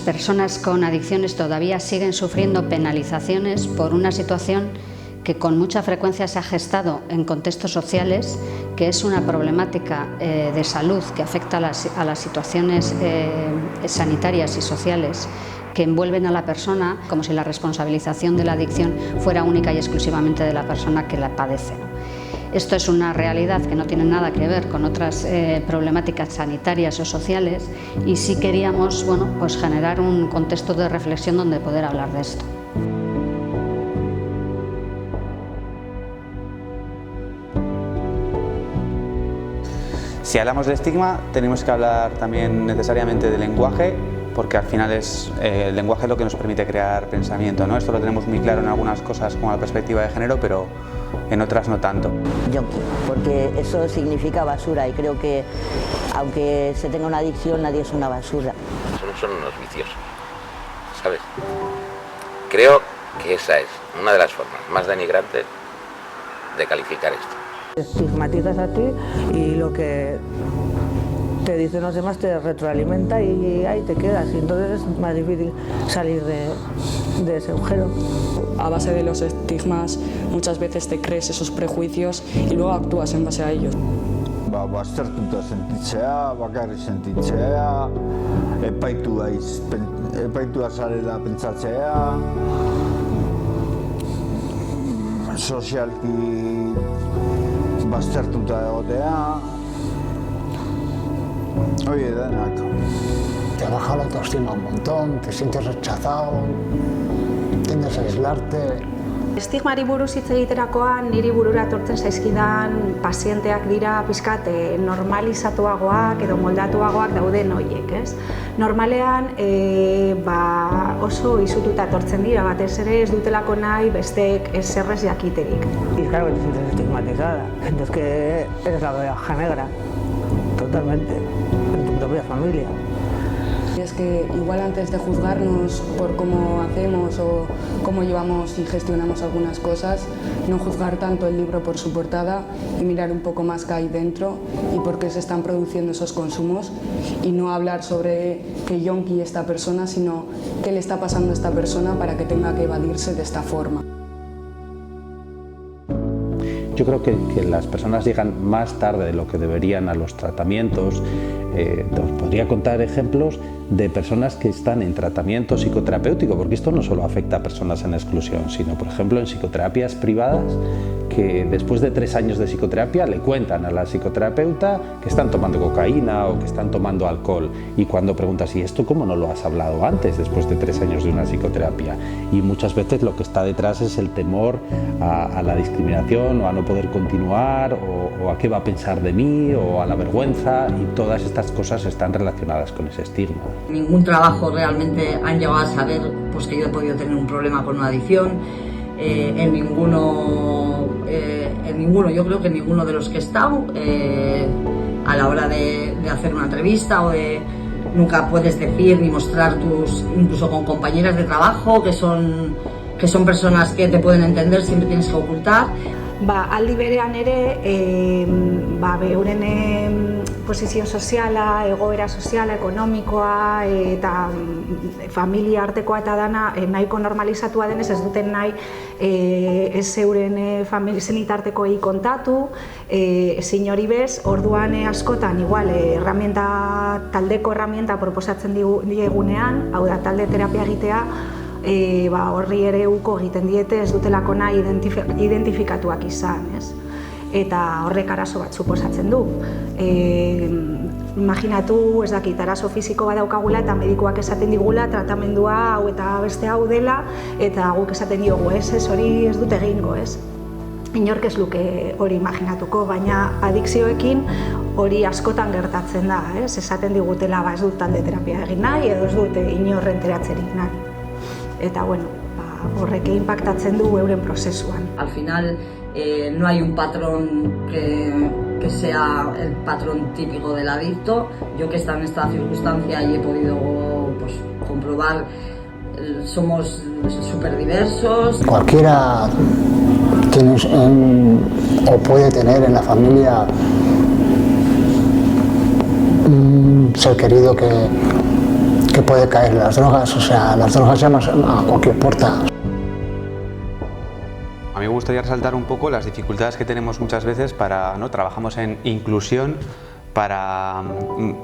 personas con adicciones todavía siguen sufriendo penalizaciones por una situación que con mucha frecuencia se ha gestado en contextos sociales, que es una problemática de salud que afecta a las situaciones sanitarias y sociales que envuelven a la persona, como si la responsabilización de la adicción fuera única y exclusivamente de la persona que la padece. Esto es una realidad que no tiene nada que ver con otras problemáticas sanitarias o sociales, y sí queríamos, pues generar un contexto de reflexión donde poder hablar de esto. Si hablamos de estigma, tenemos que hablar también necesariamente del lenguaje, porque al final el lenguaje es lo que nos permite crear pensamiento, ¿no? Esto lo tenemos muy claro en algunas cosas como la perspectiva de género, pero en otras no tanto. Yonki, porque eso significa basura, y creo que aunque se tenga una adicción, nadie es una basura. Son unos viciosos, ¿sabes? Creo que esa es una de las formas más denigrantes de calificar esto. Estigmatizas a ti y lo que te dicen los demás te retroalimenta y ahí te quedas, y entonces es más difícil salir de ese agujero. A base de los estigmas muchas veces te crees esos prejuicios y luego actúas en base a ellos. Baztertuta sentitzea, bakarrik sentitzea, epaitua zarela pentsatzea, sozialki baztertuta egotea, oye, denak. Te baja la autoestima un montón, te sientes rechazado, tiendes a aislarte. Estigmari buruz hitz egiterakoan niri burura etortzen zaizkidan pazienteak dira pixkat normalizatuagoak edo moldatuagoak dauden horiek, ez? Normalean oso izututa etortzen dira, batez ere ez dutelako nahi besteek zerrez jakiterik. Y claro que te sientes estigmatizada, sientes que eres la oveja negra, totalmente, en tu propia familia. Y es que igual antes de juzgarnos por cómo hacemos o cómo llevamos y gestionamos algunas cosas, no juzgar tanto el libro por su portada y mirar un poco más qué hay dentro y por qué se están produciendo esos consumos, y no hablar sobre qué yonki esta persona, sino qué le está pasando a esta persona para que tenga que evadirse de esta forma. Yo creo que las personas llegan más tarde de lo que deberían a los tratamientos. Os podría contar ejemplos de personas que están en tratamiento psicoterapéutico, porque esto no solo afecta a personas en exclusión, sino por ejemplo en psicoterapias privadas, que después de 3 años de psicoterapia le cuentan a la psicoterapeuta que están tomando cocaína o que están tomando alcohol, y cuando preguntas ¿y esto cómo no lo has hablado antes después de 3 años de una psicoterapia? Y muchas veces lo que está detrás es el temor a la discriminación o a no poder continuar, o a qué va a pensar de mí, o a la vergüenza, y todas estas cosas están relacionadas con ese estigma. Ningún trabajo realmente han llegado a saber pues, que yo he podido tener un problema con una adicción. En ninguno, yo creo que en ninguno de los que he estado, a la hora de hacer una entrevista nunca puedes decir ni mostrar incluso con compañeras de trabajo, que son personas que te pueden entender, siempre tienes que ocultar. Aldi berean ere, beuren posizio soziala, egoera soziala, ekonomikoa eta familia artekoa eta dana nahiko normalizatua denez, ez duten nahi ez zeuren zenitartekoei kontatu, ezin hori bez, orduan askotan igual taldeko erramienta proposatzen diegunean, hau da talde terapia egitea, horri ere uko egiten diete, ez dutelako nahi identifikatuak izan, ez? Eta horrek arazo bat suposatzen du. Imaginatu, ez dakit, arazo fisiko bat daukagula eta medikuak esaten digula tratamendua hau eta beste hau dela, eta guk esaten diogu, ez hori ez dut egingo, ez? Inork ez luke hori imaginatuko, baina adikzioekin hori askotan gertatzen da, ez? Esaten digutela ez dut talde terapia egin nahi edo ez dut inorren teratzerik nahi. Eta bueno, horrek inpaktatzen du euren prozesuan. Al final no hay un patrón que sea el patrón típico del adicto. Yo que he estado en esta circunstancia y he podido pues, comprobar, somos súper diversos. Cualquiera tiene o puede tener en la familia un ser querido que que puede caer las drogas, o sea, las drogas llaman a cualquier puerta. A mí me gustaría resaltar un poco las dificultades que tenemos muchas veces para, ¿no? Trabajamos en inclusión para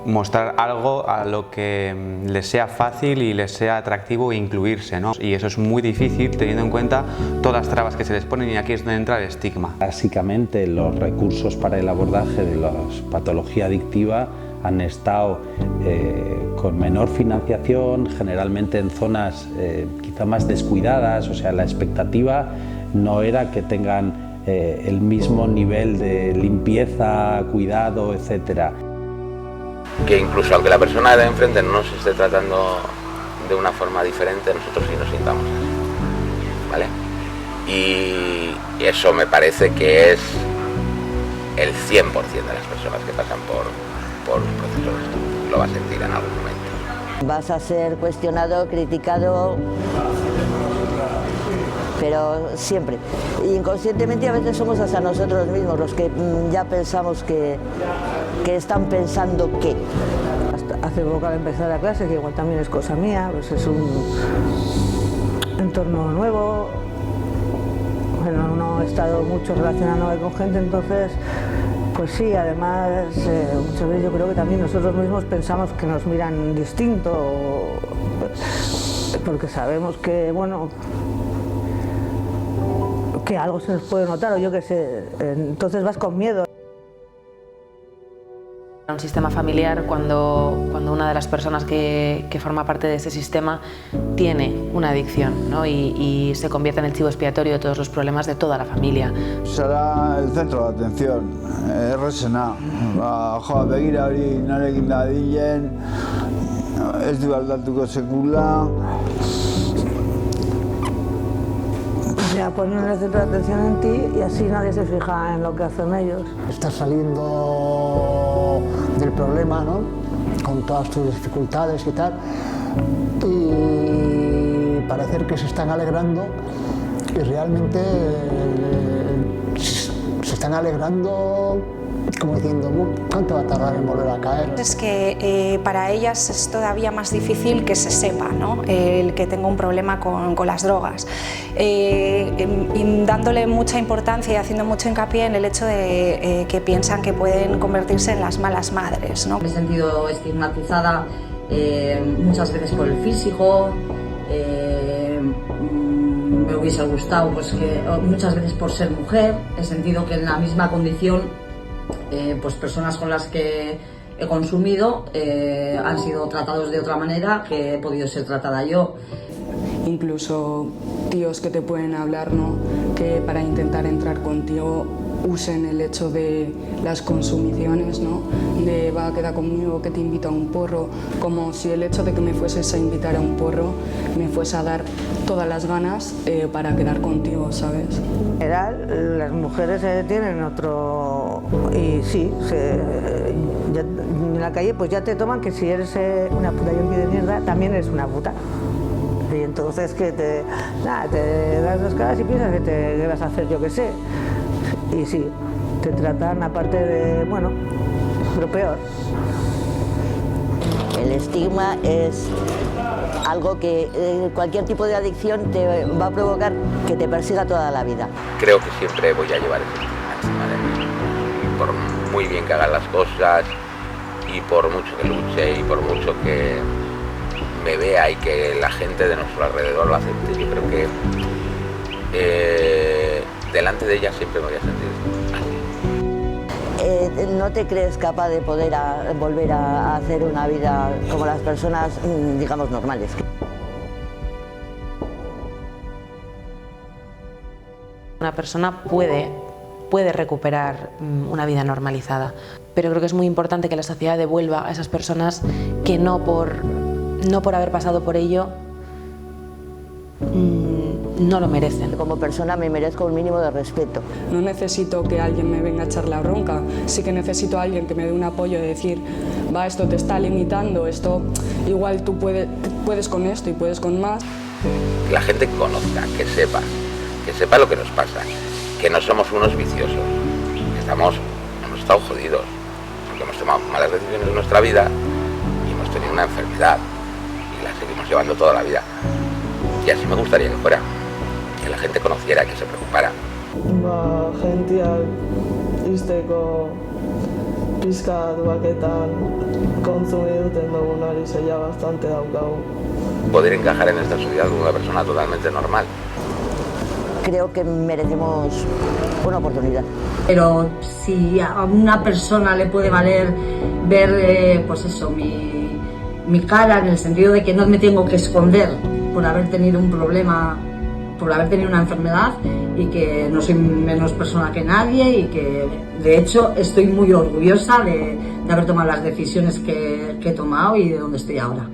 mostrar algo a lo que les sea fácil y les sea atractivo incluirse, ¿no? Y eso es muy difícil teniendo en cuenta todas las trabas que se les ponen, y aquí es donde entra el estigma. Básicamente los recursos para el abordaje de la patología adictiva han estado con menor financiación, generalmente en zonas quizá más descuidadas, o sea, la expectativa no era que tengan el mismo nivel de limpieza, cuidado, etc. Que incluso aunque la persona de enfrente no nos esté tratando de una forma diferente, nosotros sí nos sintamos así, ¿vale? Y eso me parece que es el 100% de las personas que pasan por un proceso de esto, lo va a sentir en algún momento. Vas a ser cuestionado, criticado, pero siempre. Inconscientemente a veces somos hasta nosotros mismos los que ya pensamos que están pensando que. Hace poco al empezar la clase, que igual también es cosa mía, pues es un entorno nuevo, bueno, no he estado mucho relacionándome con gente, entonces pues sí, además muchas veces yo creo que también nosotros mismos pensamos que nos miran distinto, porque sabemos que, bueno, que algo se nos puede notar, o yo qué sé, entonces vas con miedo. Un sistema familiar, cuando una de las personas que forma parte de ese sistema tiene una adicción, ¿no? y se convierte en el chivo expiatorio de todos los problemas de toda la familia. Será el centro de atención, errazena. Begira hori narekin dabilen, ez du aldatuko sekula. O sea, poner el centro de atención en ti y así nadie se fija en lo que hacen ellos. Estás saliendo del problema, ¿no? Con todas tus dificultades y tal, y parece que se están alegrando, y realmente se están alegrando como diciendo, ¿cuánto va a tardar en volver a caer? Es que para ellas es todavía más difícil que se sepa, ¿no? El que tenga un problema con las drogas, y dándole mucha importancia y haciendo mucho hincapié en el hecho de que piensan que pueden convertirse en las malas madres, ¿no? Me he sentido estigmatizada muchas veces por el físico, me hubiese gustado pues, que muchas veces por ser mujer, he sentido que en la misma condición pues personas con las que he consumido han sido tratados de otra manera que he podido ser tratada yo. Incluso tíos que te pueden hablar, ¿no? Que para intentar entrar contigo usen el hecho de las consumiciones, ¿no? De va a quedar conmigo, que te invito a un porro, como si el hecho de que me fueses a invitar a un porro me fuese a dar todas las ganas para quedar contigo, ¿sabes? En general, las mujeres tienen otro... y sí, en la calle pues ya te toman que si eres una puta yonki de mierda, también eres una puta. Y entonces que te das dos caras y piensas que vas a hacer yo qué sé. Y sí, te tratan aparte de, bueno, lo peor. El estigma es algo que cualquier tipo de adicción te va a provocar que te persiga toda la vida. Creo que siempre voy a llevar ese estigma encima de mí. Y por muy bien que hagan las cosas, y por mucho que luche, y por mucho que me vea y que la gente de nuestro alrededor lo acepte, yo creo que delante de ella siempre me voy a sentir así. ¿No te crees capaz de poder volver a hacer una vida como las personas, digamos, normales? Una persona puede recuperar una vida normalizada, pero creo que es muy importante que la sociedad devuelva a esas personas que no por haber pasado por ello no lo merecen. Como persona me merezco un mínimo de respeto. No necesito que alguien me venga a echar la bronca, sí que necesito a alguien que me dé un apoyo de decir, va, esto te está limitando, esto igual tú puedes con esto y puedes con más. Que la gente conozca, que sepa lo que nos pasa, que no somos unos viciosos, que hemos estado jodidos, porque hemos tomado malas decisiones en nuestra vida y hemos tenido una enfermedad. llevando toda la vida. Y así me gustaría que fuera, que la gente conociera, que se preocupara. Gentiak izteko pizkat baketan kontsumi duten dugun hori zeia bastante daukagu. Poder encajar en esta sociedad como una persona totalmente normal. Creo que merecemos una oportunidad. Pero si a una persona le puede valer ver, pues eso, mi cara, en el sentido de que no me tengo que esconder por haber tenido un problema, por haber tenido una enfermedad, y que no soy menos persona que nadie, y que de hecho estoy muy orgullosa de haber tomado las decisiones que he tomado y de donde estoy ahora.